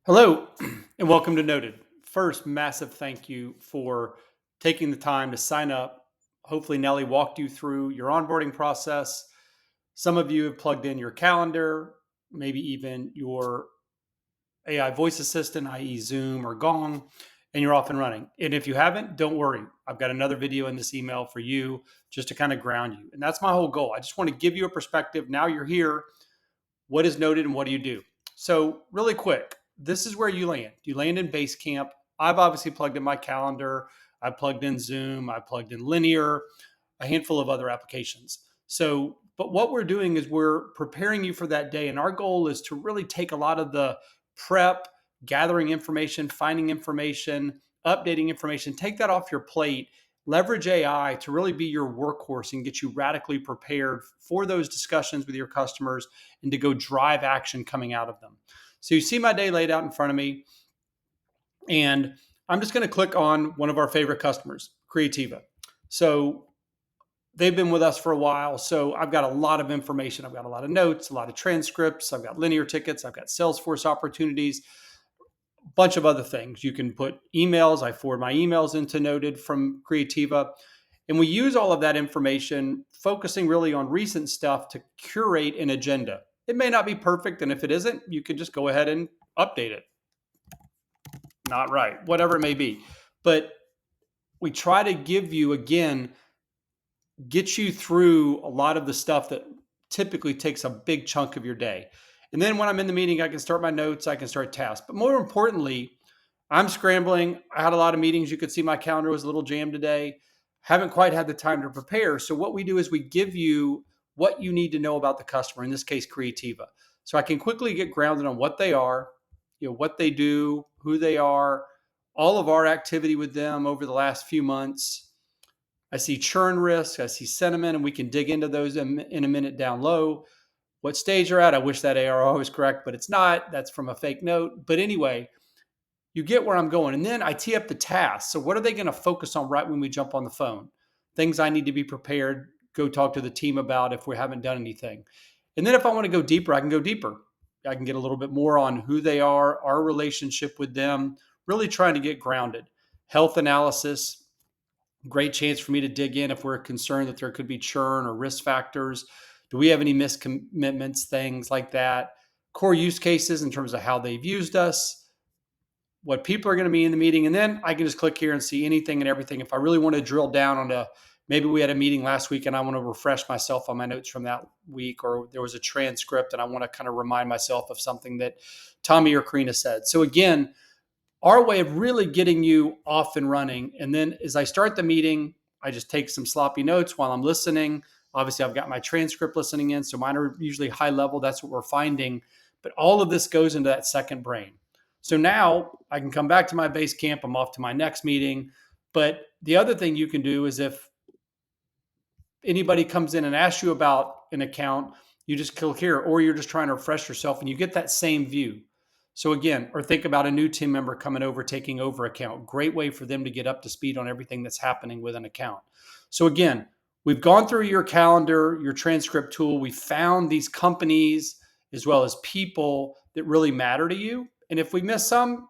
Hello, and welcome to Noted. First, massive thank you for taking the time to sign up. Hopefully, Nelly walked you through your onboarding process. Some of you have plugged in your calendar, maybe even your AI voice assistant, i.e., Zoom or Gong, and you're off and running. And if you haven't, don't worry. I've got another video in this email for you just to kind of ground you. And that's my whole goal. I just want to give you a perspective. Now you're here. What is Noted and what do you do? So, really quick, this is where you land. You land in Basecamp. I've obviously plugged in my calendar. I plugged in Zoom. I plugged in Linear, a handful of other applications. So, but what we're doing is we're preparing you for that day. And our goal is to really take a lot of the prep, gathering information, finding information, updating information, take that off your plate, leverage AI to really be your workhorse and get you radically prepared for those discussions with your customers and to go drive action coming out of them. So you see my day laid out in front of me, and I'm just going to click on one of our favorite customers, Creativa. So they've been with us for a while. So I've got a lot of information. I've got a lot of notes, a lot of transcripts. I've got linear tickets. I've got Salesforce opportunities, a bunch of other things. You can put emails. I forward my emails into Noted from Creativa. And we use all of that information, focusing really on recent stuff to curate an agenda. It may not be perfect. And if it isn't, you can just go ahead and update it. Not right, whatever it may be. But we try to give you, again, get you through a lot of the stuff that typically takes a big chunk of your day. And then when I'm in the meeting, I can start my notes, I can start tasks. But more importantly, I'm scrambling. I had a lot of meetings. You could see my calendar was a little jammed today. Haven't quite had the time to prepare. So what we do is we give you what you need to know about the customer, in this case, Creativa. So I can quickly get grounded on what they are, what they do, who they are, all of our activity with them over the last few months. I see churn risk, I see sentiment, and we can dig into those in a minute down low. What stage you're at, I wish that ARR was correct, but it's not. That's from a fake note. But anyway, you get where I'm going. And then I tee up the tasks. So what are they going to focus on right when we jump on the phone? Things I need to be prepared, go talk to the team about if we haven't done anything. And then if I want to go deeper, I can go deeper. I can get a little bit more on who they are, our relationship with them, really trying to get grounded. Health analysis, great chance for me to dig in if we're concerned that there could be churn or risk factors. Do we have any missed commitments, things like that? Core use cases in terms of how they've used us, what people are going to be in the meeting. And then I can just click here and see anything and everything. If I really want to drill down on maybe we had a meeting last week and I want to refresh myself on my notes from that week, or there was a transcript and I want to kind of remind myself of something that Tommy or Karina said. So again, our way of really getting you off and running. And then as I start the meeting, I just take some sloppy notes while I'm listening. Obviously, I've got my transcript listening in, so mine are usually high level. That's what we're finding. But all of this goes into that second brain. So now I can come back to my base camp. I'm off to my next meeting. But the other thing you can do is if anybody comes in and asks you about an account, you just click here, or you're just trying to refresh yourself and you get that same view. So again, or think about a new team member coming over, taking over account. Great way for them to get up to speed on everything that's happening with an account. So again, we've gone through your calendar, your transcript tool. We found these companies as well as people that really matter to you. And if we miss some,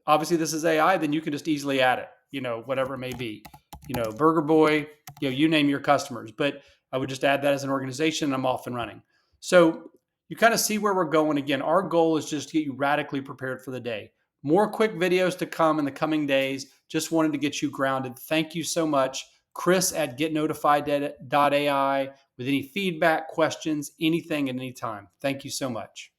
obviously this is AI, then you can just easily add it, whatever it may be, Burger Boy, you name your customers. But I would just add that as an organization and I'm off and running. So you kind of see where we're going. Again, our goal is just to get you radically prepared for the day. More quick videos to come in the coming days. Just wanted to get you grounded. Thank you so much. Chris at getnotified.ai with any feedback, questions, anything at any time. Thank you so much.